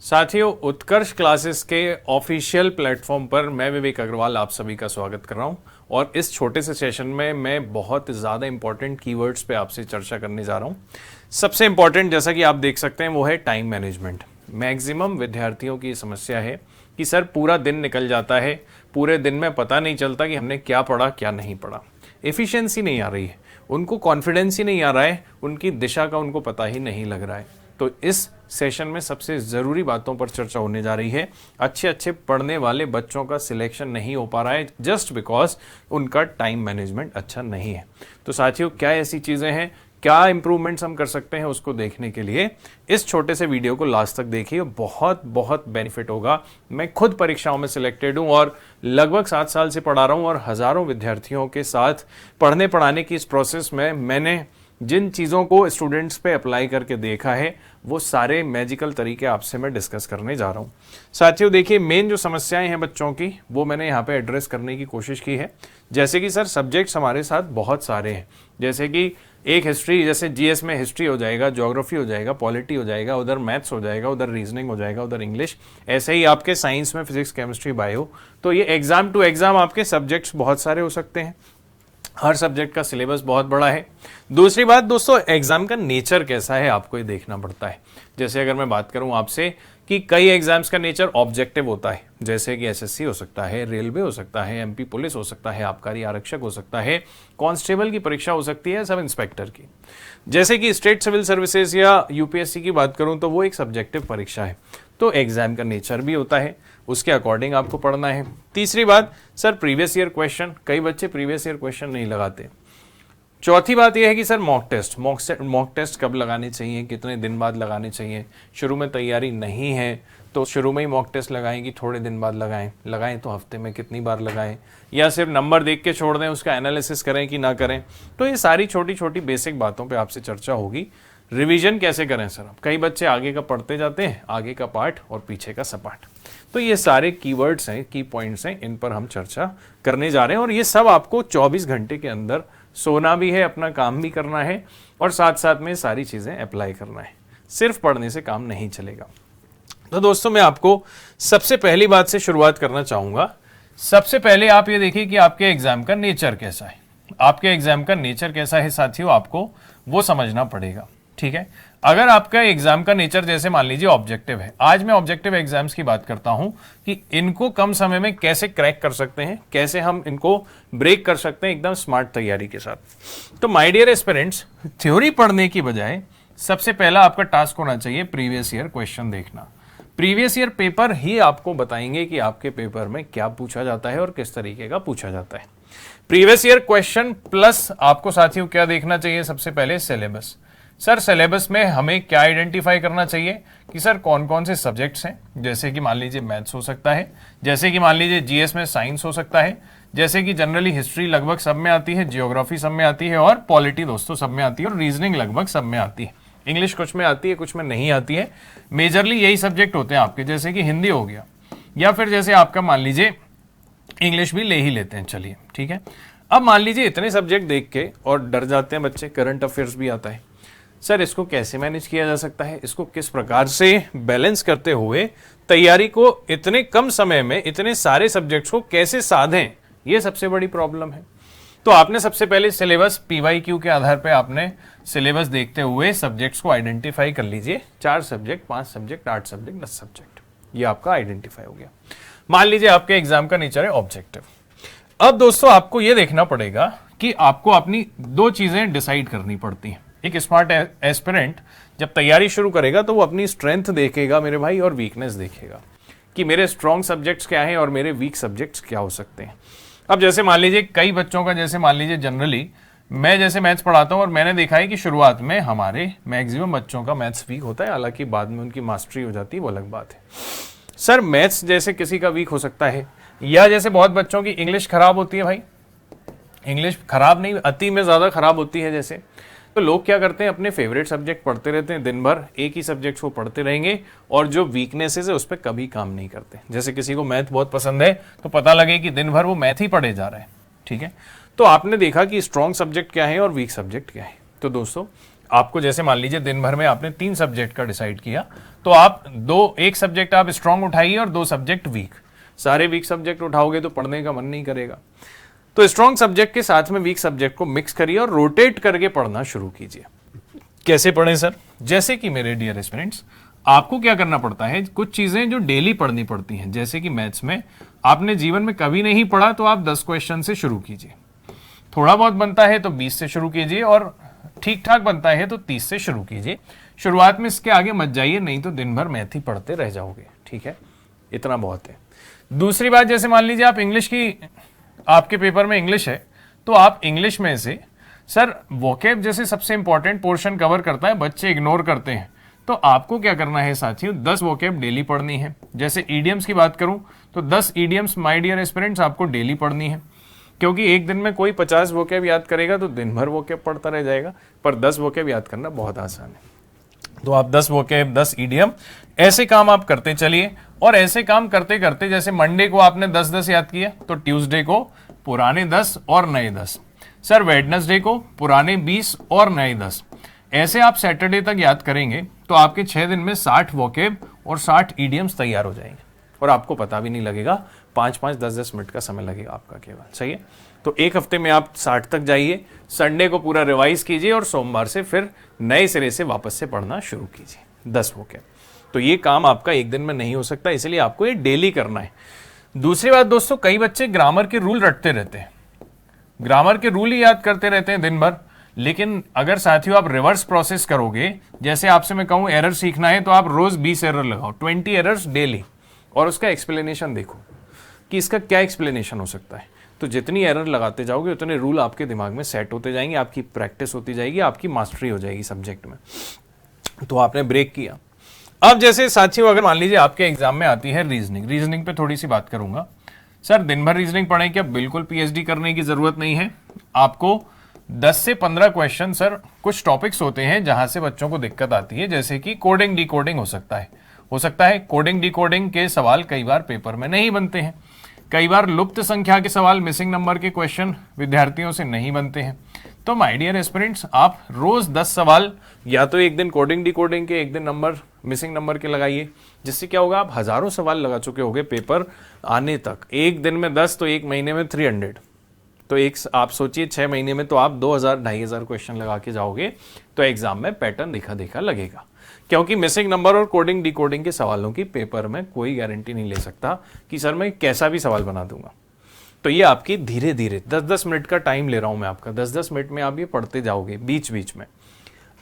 साथियों, उत्कर्ष क्लासेस के official platform पर मैं विवेक अग्रवाल आप सभी का स्वागत कर रहा हूं और इस छोटे से सेशन में मैं बहुत ज़्यादा इंपॉर्टेंट कीवर्ड्स पे आपसे चर्चा करने जा रहा हूं। सबसे इंपॉर्टेंट, जैसा कि आप देख सकते हैं, वो है टाइम मैनेजमेंट। मैक्सिमम विद्यार्थियों की समस्या है कि सर पूरा दिन निकल जाता है, पूरे दिन में पता नहीं चलता कि हमने क्या पढ़ा क्या नहीं पढ़ा। एफिशिएंसी नहीं आ रही है, उनको कॉन्फिडेंस ही नहीं आ रहा है, उनकी दिशा का उनको पता ही नहीं लग रहा है। तो इस सेशन में सबसे ज़रूरी बातों पर चर्चा होने जा रही है। अच्छे अच्छे पढ़ने वाले बच्चों का सिलेक्शन नहीं हो पा रहा है जस्ट बिकॉज उनका टाइम मैनेजमेंट अच्छा नहीं है। तो साथियों, क्या ऐसी चीज़ें हैं, क्या इंप्रूवमेंट्स हम कर सकते हैं, उसको देखने के लिए इस छोटे से वीडियो को लास्ट तक देखिए। बहुत बहुत बेनिफिट होगा। मैं खुद परीक्षाओं में सिलेक्टेड हूं और लगभग 7 साल से पढ़ा रहा हूं और हज़ारों विद्यार्थियों के साथ पढ़ने पढ़ाने की इस प्रोसेस में मैंने जिन चीज़ों को स्टूडेंट्स पे अप्लाई करके देखा है वो सारे मैजिकल तरीके आपसे मैं डिस्कस करने जा रहा हूँ। साथियों देखिए, मेन जो समस्याएं हैं बच्चों की वो मैंने यहाँ पे एड्रेस करने की कोशिश की है। जैसे कि सर सब्जेक्ट्स हमारे साथ बहुत सारे हैं, जैसे कि एक हिस्ट्री, जैसे जीएस में हिस्ट्री हो जाएगा, ज्योग्राफी हो जाएगा, पॉलिटी हो जाएगा, उधर मैथ्स हो जाएगा, उधर रीजनिंग हो जाएगा, उधर इंग्लिश। ऐसे ही आपके साइंस में फिजिक्स, केमिस्ट्री, बायो। तो ये एग्जाम टू एग्जाम आपके सब्जेक्ट्स बहुत सारे हो सकते हैं। हर सब्जेक्ट का सिलेबस बहुत बड़ा है। दूसरी बात दोस्तों, एग्जाम का नेचर कैसा है आपको ये देखना पड़ता है। जैसे अगर मैं बात करूं आपसे कि कई एग्जाम्स का नेचर ऑब्जेक्टिव होता है, जैसे कि एसएससी हो सकता है, रेलवे हो सकता है, एमपी पुलिस हो सकता है, आबकारी आरक्षक हो सकता है, कांस्टेबल की परीक्षा हो सकती है, सब इंस्पेक्टर की। जैसे कि स्टेट सिविल सर्विसेज या यूपीएससी की बात करूं तो वो एक सब्जेक्टिव परीक्षा है। तो एग्जाम का नेचर भी होता है, उसके अकॉर्डिंग आपको पढ़ना है। तीसरी बात, सर प्रीवियस ईयर क्वेश्चन, कई बच्चे प्रीवियस ईयर क्वेश्चन नहीं लगाते। चौथी बात यह है कि सर मॉक टेस्ट कब लगाने चाहिए, कितने दिन बाद लगाने चाहिए। शुरू में तैयारी नहीं है तो शुरू में ही मॉक टेस्ट लगाएं कि थोड़े दिन बाद लगाएं तो हफ्ते में कितनी बार लगाएं, या सिर्फ नंबर देख के छोड़ दें, उसका एनालिसिस करें कि ना करें। तो ये सारी छोटी छोटी बेसिक बातों पे आपसे चर्चा होगी। रिवीजन कैसे करें सर, अब कई बच्चे आगे का पढ़ते जाते हैं, आगे का पार्ट और पीछे का सपाट। तो ये सारे कीवर्ड्स हैं, की पॉइंट्स हैं, इन पर हम चर्चा करने जा रहे हैं और ये सब आपको 24 घंटे के अंदर सोना भी है, अपना काम भी करना है और साथ साथ में सारी चीजें अप्लाई करना है। सिर्फ पढ़ने से काम नहीं चलेगा। तो दोस्तों, मैं आपको सबसे पहली बात से शुरुआत करना चाहूंगा। सबसे पहले आप ये देखिए कि आपके एग्जाम का नेचर कैसा है। आपके एग्जाम का नेचर कैसा है साथियों, आपको वो समझना पड़ेगा। ठीक है, अगर आपका एग्जाम का नेचर जैसे मान लीजिए ऑब्जेक्टिव है, आज मैं ऑब्जेक्टिव एग्जाम्स की बात करता हूं कि इनको कम समय में कैसे क्रैक कर सकते हैं, कैसे हम इनको ब्रेक कर सकते हैं एकदम स्मार्ट तैयारी के साथ। तो माय डियर एस्पिरेंट्स, थ्योरी पढ़ने की बजाय सबसे पहला आपका टास्क होना चाहिए प्रीवियस ईयर क्वेश्चन देखना। प्रीवियस ईयर पेपर ही आपको बताएंगे कि आपके पेपर में क्या पूछा जाता है और किस तरीके का पूछा जाता है। प्रीवियस ईयर क्वेश्चन प्लस आपको साथियों क्या देखना चाहिए, सबसे पहले सिलेबस। सर सिलेबस में हमें क्या आइडेंटिफाई करना चाहिए कि सर कौन कौन से सब्जेक्ट्स हैं। जैसे कि मान लीजिए मैथ्स हो सकता है, जैसे कि मान लीजिए जीएस में साइंस हो सकता है, जैसे कि जनरली हिस्ट्री लगभग सब में आती है, जियोग्राफी सब में आती है और पॉलिटी दोस्तों सब में आती है और रीजनिंग लगभग सब में आती है। इंग्लिश कुछ में आती है, कुछ में नहीं आती है। मेजरली यही सब्जेक्ट होते हैं आपके, जैसे कि हिंदी हो गया या फिर जैसे आपका मान लीजिए इंग्लिश भी ले ही लेते हैं। चलिए ठीक है, अब मान लीजिए इतने सब्जेक्ट देख के और डर जाते हैं बच्चे, करंट अफेयर्स भी आता है। सर इसको कैसे मैनेज किया जा सकता है, इसको किस प्रकार से बैलेंस करते हुए तैयारी को इतने कम समय में इतने सारे सब्जेक्ट्स को कैसे साधें, ये सबसे बड़ी प्रॉब्लम है। तो आपने सबसे पहले सिलेबस पीवाईक्यू के आधार पे आपने सिलेबस देखते हुए सब्जेक्ट्स को आइडेंटिफाई कर लीजिए। 4 सब्जेक्ट, 5 सब्जेक्ट, 8 सब्जेक्ट, 10 सब्जेक्ट, ये आपका आइडेंटिफाई हो गया। मान लीजिए आपके एग्जाम का नेचर है ऑब्जेक्टिव। अब दोस्तों आपको यह देखना पड़ेगा कि आपको अपनी 2 चीजें डिसाइड करनी पड़ती हैं। एक स्मार्ट एस्पिरेंट जब तैयारी शुरू करेगा तो वो अपनी स्ट्रेंथ देखेगा मेरे भाई और वीकनेस देखेगा कि मेरे स्ट्रॉन्ग सब्जेक्ट्स क्या हैं और मेरे वीक सब्जेक्ट्स क्या हो सकते हैं। अब जैसे मान लीजिए कई बच्चों का, जैसे मान लीजिए जनरली मैं जैसे मैथ्स पढ़ाता हूं और मैंने देखा है कि शुरुआत में हमारे मैक्सिमम बच्चों का मैथ्स वीक होता है, हालांकि बाद में उनकी मास्टरी हो जाती है, वो अलग बात है। सर मैथ्स जैसे किसी का वीक हो सकता है, या जैसे बहुत बच्चों की इंग्लिश खराब होती है। भाई इंग्लिश खराब नहीं, अति में ज्यादा खराब होती है। जैसे तो लोग क्या करते हैं, अपने फेवरेट सब्जेक्ट पढ़ते रहते हैं, दिन भर एक ही सब्जेक्ट को पढ़ते रहेंगे और जो वीकनेसेस है उस पर कभी काम नहीं करते। जैसे किसी को मैथ बहुत पसंद है तो पता लगे कि दिन भर वो मैथ ही पढ़े जा रहा है। ठीक है, तो आपने देखा कि स्ट्रॉन्ग सब्जेक्ट क्या है और वीक सब्जेक्ट क्या है। तो दोस्तों आपको जैसे मान लीजिए दिन भर में आपने 3 सब्जेक्ट का डिसाइड किया, तो आप एक सब्जेक्ट आप स्ट्रांग उठाइए और 2 सब्जेक्ट वीक। सारे वीक सब्जेक्ट उठाओगे तो पढ़ने का मन नहीं करेगा। तो स्ट्रांग सब्जेक्ट के साथ में वीक सब्जेक्ट को मिक्स करिए और रोटेट करके पढ़ना शुरू कीजिए। कैसे पढ़ें सर? जैसे कि मेरे डियर स्टूडेंट्स, आपको क्या करना पड़ता है, कुछ चीजें जो डेली पढ़नी पड़ती हैं, जैसे कि मैथ्स में आपने जीवन में कभी नहीं पढ़ा तो आप 10 क्वेश्चन से शुरू कीजिए। थोड़ा बहुत बनता है तो 20 से शुरू कीजिए और ठीक ठाक बनता है तो 30 से शुरू कीजिए। शुरुआत में इसके आगे मत जाइए, नहीं तो दिन भर मैथ ही पढ़ते रह जाओगे। ठीक है, इतना बहुत है। दूसरी बात, जैसे मान लीजिए आप इंग्लिश की, आपके पेपर में इंग्लिश है, तो आप इंग्लिश में से सर वोकैब जैसे सबसे इंपॉर्टेंट पोर्शन कवर करता है, बच्चे इग्नोर करते हैं, तो आपको क्या करना है साथियों, 10 वोकैब डेली पढ़नी है। जैसे ईडियम्स की बात करूं तो 10 ईडियम्स माय डियर एस्पिरेंट्स आपको डेली पढ़नी है, क्योंकि एक दिन में कोई 50 वोकैब याद करेगा तो दिन भर वोकैब पढ़ता रह जाएगा, पर 10 वोकैब याद करना बहुत आसान है। तो आप 10 वोकैब, 10 ईडियम, ऐसे काम आप करते चलिए। और ऐसे काम करते करते जैसे मंडे को आपने 10-10 याद किया, तो ट्यूसडे को पुराने 10 और नए 10, सर वेडनेसडे को पुराने 20 और नए 10, ऐसे आप सैटरडे तक याद करेंगे तो आपके 6 दिन में 60 वोकैब और 60 ईडियम्स तैयार हो जाएंगे और आपको पता भी नहीं लगेगा। 5-5, 10-10 मिनट का समय लगेगा आपका केवल। सही है, तो एक हफ्ते में आप 60 तक जाइए, संडे को पूरा रिवाइज कीजिए और सोमवार से फिर नए सिरे से वापस से पढ़ना शुरू कीजिए 10 वोकैब। तो ये काम आपका एक दिन में नहीं हो सकता, इसलिए आपको ये डेली करना है। दूसरी बात दोस्तों, कई बच्चे ग्रामर के रूल रटते रहते हैं, ग्रामर के रूल ही याद करते रहते हैं दिन भर। लेकिन अगर साथियों आप रिवर्स प्रोसेस करोगे, जैसे आपसे मैं कहूं एरर सीखना है तो आप रोज 20 एरर लगाओ, 20 एरर्स डेली, और उसका एक्सप्लेनेशन देखो कि इसका क्या एक्सप्लेनेशन हो सकता है। तो जितनी एरर लगाते जाओगे उतने रूल आपके दिमाग में सेट होते जाएंगे, आपकी प्रैक्टिस होती जाएगी, आपकी मास्टरी हो जाएगी सब्जेक्ट में। तो आपने ब्रेक किया। अब जैसे साथियों अगर मान लीजिए आपके एग्जाम में आती है रीजनिंग, रीजनिंग पे थोड़ी सी बात करूंगा। सर दिन भर रीजनिंग पढ़ें क्या? बिल्कुल पीएचडी करने की जरूरत नहीं है। आपको 10 से 15 क्वेश्चन, सर कुछ टॉपिक्स होते हैं जहां से बच्चों को दिक्कत आती है, जैसे कि कोडिंग डिकोडिंग हो सकता है कोडिंग डिकोडिंग के सवाल कई बार पेपर में नहीं बनते हैं, कई बार लुप्त संख्या के सवाल, मिसिंग नंबर के क्वेश्चन विद्यार्थियों से नहीं बनते हैं। तो माय डियर एस्पिरेंट्स, आप रोज 10 सवाल, या तो एक दिन कोडिंग डिकोडिंग के, एक दिन नंबर मिसिंग नंबर के लगाइए, जिससे क्या होगा, आप हजारों सवाल लगा चुके होंगे पेपर आने तक। एक दिन में 10 तो एक महीने में 300, तो एक आप सोचिए 6 महीने में तो आप 2000-2500 क्वेश्चन लगा के जाओगे, तो एग्जाम में पैटर्न देखा देखा लगेगा। क्योंकि मिसिंग नंबर और कोडिंग डिकोडिंग के सवालों की पेपर में कोई गारंटी नहीं ले सकता कि सर मैं कैसा भी सवाल बना दूंगा। तो ये आपकी धीरे धीरे 10-10 मिनट का टाइम ले रहा हूं मैं आपका, 10-10 मिनट में आप ये पढ़ते जाओगे बीच बीच में।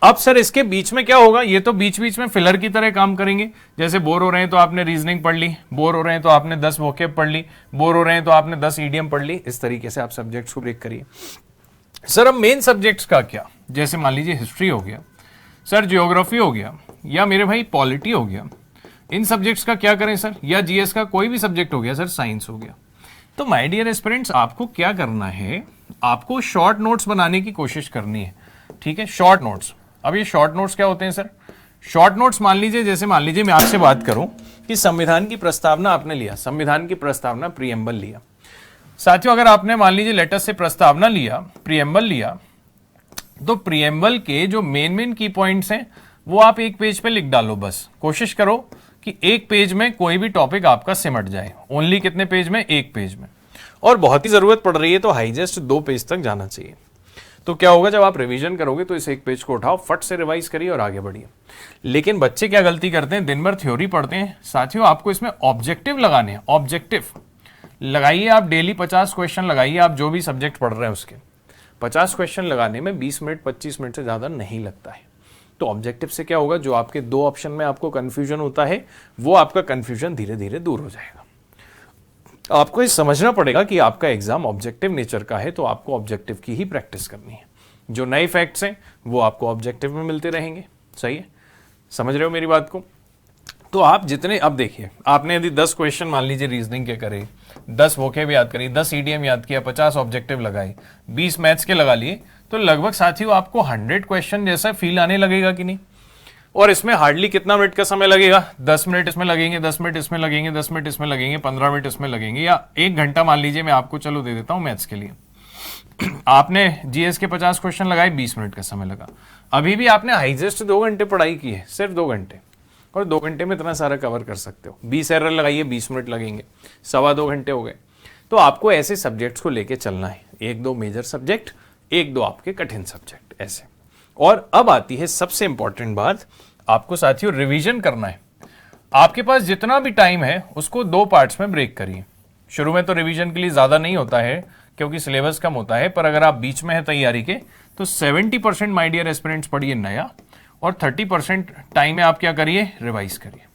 अब सर इसके बीच में क्या होगा, ये तो बीच बीच में फिलर की तरह काम करेंगे। जैसे बोर हो रहे हैं तो आपने रीजनिंग पढ़ ली, बोर हो रहे हैं तो आपने 10 वोकैब पढ़ ली, बोर हो रहे हैं तो आपने 10 ईडियम पढ़ ली। इस तरीके से आप सब्जेक्ट्स को ब्रेक करिए। सर अब मेन सब्जेक्ट्स का क्या, जैसे मान लीजिए हिस्ट्री हो गया, सर ज्योग्राफी हो गया, या मेरे भाई पॉलिटी हो गया, इन सब्जेक्ट्स का क्या करें सर, या जीएस का कोई भी सब्जेक्ट हो गया, सर साइंस हो गया। तो माय डियर एस्पिरेंट्स, आपको क्या करना है, आपको शॉर्ट नोट्स बनाने की कोशिश करनी है। ठीक है, शॉर्ट नोट्स। अब ये शॉर्ट नोट्स क्या होते हैं सर? शॉर्ट नोट्स मान लीजिए, जैसे मान लीजिए मैं आपसे बात करूं कि संविधान की प्रस्तावना आपने लिया, संविधान की प्रस्तावना प्रीएम्बल लिया। साथियों अगर आपने मान लीजिए लेटर से प्रस्तावना लिया, प्रीएम्बल लिया, तो प्रीएम्बल के जो मेन की पॉइंट्स हैं वो आप एक पेज पे लिख डालो। बस कोशिश करो कि एक पेज में कोई भी टॉपिक आपका सिमट जाए। ओनली कितने पेज में? एक पेज में। और बहुत ही जरूरत पड़ रही है तो हाईजेस्ट 2 पेज तक जाना चाहिए। तो क्या होगा, जब आप रिवीजन करोगे तो इस एक पेज को उठाओ, फट से रिवाइज करिए और आगे बढ़िए। लेकिन बच्चे क्या गलती करते हैं, दिन भर थ्योरी पढ़ते हैं। साथियों आपको इसमें ऑब्जेक्टिव लगाने हैं, ऑब्जेक्टिव लगाइए। आप डेली 50 क्वेश्चन लगाइए, आप जो भी सब्जेक्ट पढ़ रहे हैं उसके 50 क्वेश्चन लगाने में 20 मिनट 25 मिनट से ज्यादा नहीं लगता है। तो ऑब्जेक्टिव से क्या होगा, जो आपके 2 ऑप्शन में आपको कंफ्यूजन होता है वो आपका कंफ्यूजन धीरे धीरे दूर हो जाएगा। आपको ये समझना पड़ेगा कि आपका एग्जाम ऑब्जेक्टिव नेचर का है, तो आपको ऑब्जेक्टिव की ही प्रैक्टिस करनी है। जो नए फैक्ट्स हैं वो आपको ऑब्जेक्टिव में मिलते रहेंगे। सही है, समझ रहे हो मेरी बात को? तो आप जितने, अब देखिए आपने यदि 10 क्वेश्चन मान लीजिए रीजनिंग के करे, 10 वोकैब याद करी, 10 ईडीएम याद किया, 50 ऑब्जेक्टिव लगाए, 20 मैथ्स के लगा लिए, तो लगभग साथियों आपको 100 क्वेश्चन जैसा फील आने लगेगा कि नहीं? और इसमें हार्डली कितना मिनट का समय लगेगा? 10 मिनट इसमें लगेंगे, 10 मिनट इसमें लगेंगे, 10 मिनट इसमें लगेंगे, 15 मिनट इसमें लगेंगे, या 1 घंटा मान लीजिए मैं आपको चलो दे देता हूं मैथ्स के लिए। आपने जीएस के 50 क्वेश्चन लगाए, 20 मिनट का समय लगा। अभी भी आपने हाईएस्ट 2 घंटे पढ़ाई की है, सिर्फ 2 घंटे, और 2 घंटे में इतना सारा कवर कर सकते हो। 20 एरर लगाइए, 20 मिनट लगेंगे, 2.25 घंटे हो गए। तो आपको ऐसे सब्जेक्ट्स को लेके चलना है, 1-2 मेजर सब्जेक्ट, 1-2 आपके कठिन सब्जेक्ट, ऐसे। और अब आती है सबसे इंपॉर्टेंट बात, आपको साथियों रिवीजन करना है। आपके पास जितना भी टाइम है उसको 2 पार्ट्स में ब्रेक करिए। शुरू में तो रिवीजन के लिए ज्यादा नहीं होता है क्योंकि सिलेबस कम होता है, पर अगर आप बीच में है तैयारी के तो 70% माय डियर एस्पिरेंट्स पढ़िए नया, और 30% टाइम में आप क्या करिए, रिवाइज करिए।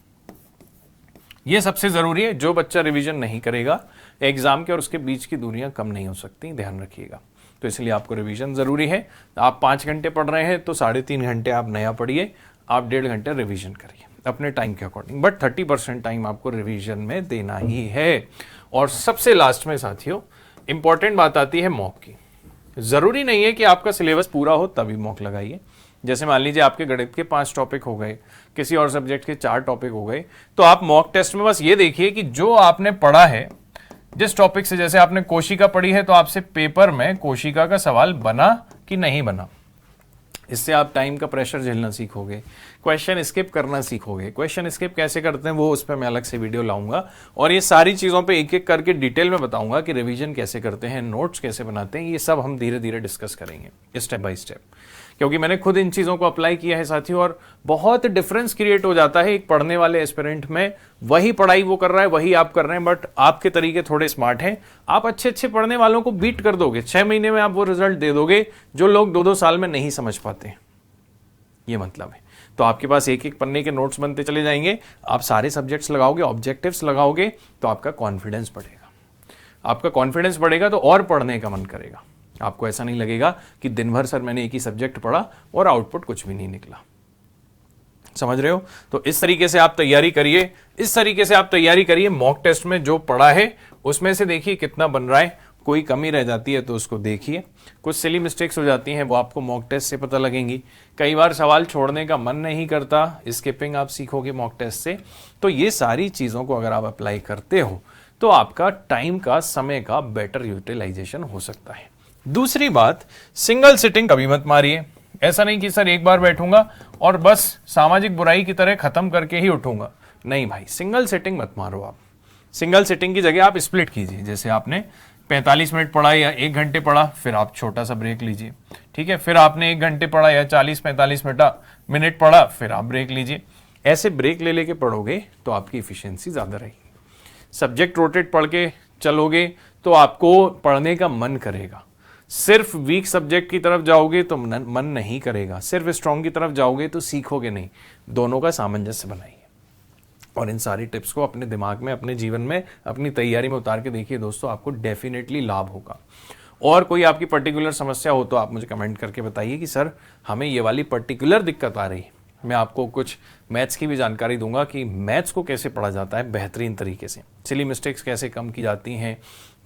यह सबसे जरूरी है। जो बच्चा रिवीजन नहीं करेगा, एग्जाम के और उसके बीच की दूरियां कम नहीं हो सकती, ध्यान रखिएगा। तो इसलिए आपको रिवीजन जरूरी है। आप 5 घंटे पढ़ रहे हैं तो 3.5 घंटे आप नया पढ़िए, आप 1.5 घंटे रिवीजन करिए अपने टाइम के अकॉर्डिंग, बट 30% टाइम आपको रिवीजन में देना ही है। और सबसे लास्ट में साथियों इंपॉर्टेंट बात आती है मॉक की। जरूरी नहीं है कि आपका सिलेबस पूरा हो तभी मॉक लगाइए। जैसे मान लीजिए आपके गणित के 5 टॉपिक हो गए, किसी और सब्जेक्ट के 4 टॉपिक हो गए, तो आप मॉक टेस्ट में बस ये देखिए कि जो आपने पढ़ा है जिस टॉपिक से, जैसे आपने कोशिका पढ़ी है तो आपसे पेपर में कोशिका का सवाल बना कि नहीं बना। इससे आप टाइम का प्रेशर झेलना सीखोगे, क्वेश्चन स्किप करना सीखोगे। क्वेश्चन स्किप कैसे करते हैं वो उस पर मैं अलग से वीडियो लाऊंगा, और ये सारी चीज़ों पे एक एक करके डिटेल में बताऊंगा कि रिवीजन कैसे करते हैं, नोट्स कैसे बनाते हैं। ये सब हम धीरे धीरे डिस्कस करेंगे स्टेप बाय स्टेप, क्योंकि मैंने खुद इन चीज़ों को अप्लाई किया है साथियों, और बहुत डिफरेंस क्रिएट हो जाता है एक पढ़ने वाले एस्पिरेंट में। वही पढ़ाई वो कर रहा है, वही आप कर रहे हैं, बट आपके तरीके थोड़े स्मार्ट हैं। आप अच्छे अच्छे पढ़ने वालों को बीट कर दोगे, 6 महीने में आप वो रिजल्ट दे दोगे जो लोग 2-2 साल में नहीं समझ पाते, ये मतलब है। तो आपके पास एक एक पन्ने के नोट्स बनते चले जाएंगे, आप सारे सब्जेक्ट्स लगाओगे, ऑब्जेक्टिव्स लगाओगे, तो आपका कॉन्फिडेंस बढ़ेगा। आपका कॉन्फिडेंस बढ़ेगा तो और पढ़ने का मन करेगा। आपको ऐसा नहीं लगेगा कि दिन भर सर मैंने एक ही सब्जेक्ट पढ़ा और आउटपुट कुछ भी नहीं निकला। समझ रहे हो? तो इस तरीके से आप तैयारी करिए, इस तरीके से आप तैयारी करिए। मॉक टेस्ट में जो पढ़ा है उसमें से देखिए कितना बन रहा है, कोई कमी रह जाती है तो उसको देखिए। कुछ सिली मिस्टेक्स हो जाती हैं वो आपको मॉक टेस्ट से पता लगेंगी। कई बार सवाल छोड़ने का मन नहीं करता, स्किपिंग आप सीखोगे मॉक टेस्ट से। तो ये सारी चीज़ों को अगर आप अप्लाई करते हो तो आपका टाइम का, समय का बेटर यूटिलाइजेशन हो सकता है। दूसरी बात, सिंगल सिटिंग कभी मत मारिए। ऐसा नहीं कि सर एक बार बैठूंगा और बस सामाजिक बुराई की तरह खत्म करके ही उठूंगा। नहीं भाई, सिंगल सिटिंग मत मारो आप। सिंगल सिटिंग की जगह आप स्प्लिट कीजिए। जैसे आपने 45 मिनट पढ़ा या 1 घंटे पढ़ा, फिर आप छोटा सा ब्रेक लीजिए, ठीक है। फिर आपने 1 घंटे पढ़ा या 40-45 मिनट पढ़ा, फिर आप ब्रेक लीजिए। ऐसे ब्रेक ले लेके पढ़ोगे तो आपकी इफिशियंसी ज्यादा रहेगी। सब्जेक्ट रोटेट पढ़ के चलोगे तो आपको पढ़ने का मन करेगा। सिर्फ वीक सब्जेक्ट की तरफ जाओगे तो मन नहीं करेगा, सिर्फ स्ट्रॉन्ग की तरफ जाओगे तो सीखोगे नहीं। दोनों का सामंजस्य बनाइए, और इन सारी टिप्स को अपने दिमाग में, अपने जीवन में, अपनी तैयारी में उतार के देखिए दोस्तों, आपको डेफिनेटली लाभ होगा। और कोई आपकी पर्टिकुलर समस्या हो तो आप मुझे कमेंट करके बताइए कि सर हमें ये वाली पर्टिकुलर दिक्कत आ रही है। मैं आपको कुछ मैथ्स की भी जानकारी दूंगा कि मैथ्स को कैसे पढ़ा जाता है बेहतरीन तरीके से, सिली मिस्टेक्स कैसे कम की जाती हैं,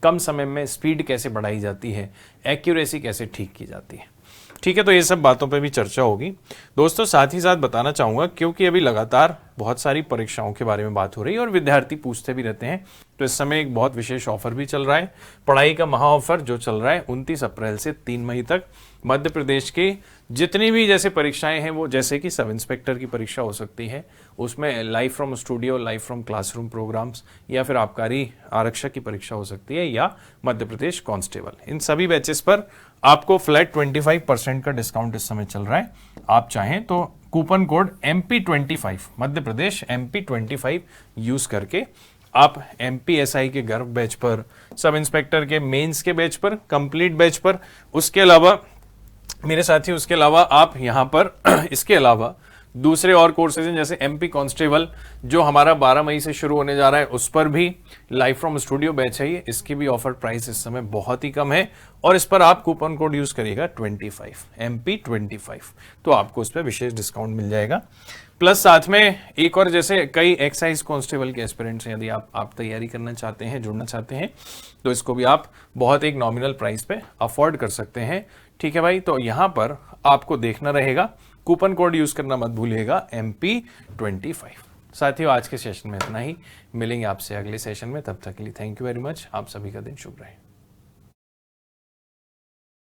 कम समय में स्पीड कैसे बढ़ाई जाती है, एक्यूरेसी कैसे ठीक की जाती है। ठीक है, तो ये सब बातों पे भी चर्चा होगी दोस्तों। साथ ही साथ बताना चाहूँगा, क्योंकि अभी लगातार बहुत सारी परीक्षाओं के बारे में बात हो रही है और विद्यार्थी पूछते भी रहते हैं, तो इस समय एक बहुत विशेष ऑफर भी चल रहा है, पढ़ाई का महा ऑफर जो चल रहा है 29 अप्रैल से 3 मई तक। मध्य प्रदेश के जितनी भी जैसे परीक्षाएं हैं, वो जैसे कि सब इंस्पेक्टर की परीक्षा हो सकती है, उसमें live from studio, live from classroom programmes, या फिर आबकारी आरक्षक की परीक्षा हो सकती है, या मध्य प्रदेश कांस्टेबल, इन सभी बैचेस पर आपको फ्लैट 25% का डिस्काउंट इस समय चल रहा है। आप चाहें तो coupon code MP25 Madhya Pradesh MP25 use करके आप MPSI के गर्व बैच पर, सब इंस्पेक्टर के मेंस के बैच पर, कंप्लीट बैच पर, उसके अलावा मेरे साथी, उसके अलावा आप यहां पर इसके अलावा दूसरे और कोर्सेज हैं जैसे MP कांस्टेबल जो हमारा 12 मई से शुरू होने जा रहा है, उस पर भी लाइव फ्रॉम स्टूडियो बैच है ये। इसकी भी ऑफर प्राइस इस समय बहुत ही कम है, और इस पर आप कूपन कोड यूज करिएगा 25 MP25, तो आपको उस पर विशेष डिस्काउंट मिल जाएगा। प्लस साथ में एक और, जैसे कई एक्साइज कांस्टेबल के एस्पिरेंट्स हैं, यदि आप तैयारी करना चाहते हैं, जुड़ना चाहते हैं, तो इसको भी आप बहुत एक नॉमिनल प्राइस पे अफोर्ड कर सकते हैं। ठीक है भाई, तो यहां पर आपको देखना रहेगा, कूपन कोड यूज करना मत भूलिएगा MP25। साथियों, आज के सेशन में इतना ही, मिलेंगे आपसे अगले सेशन में, तब तक के लिए थैंक यू वेरी मच। आप सभी का दिन शुभ रहे।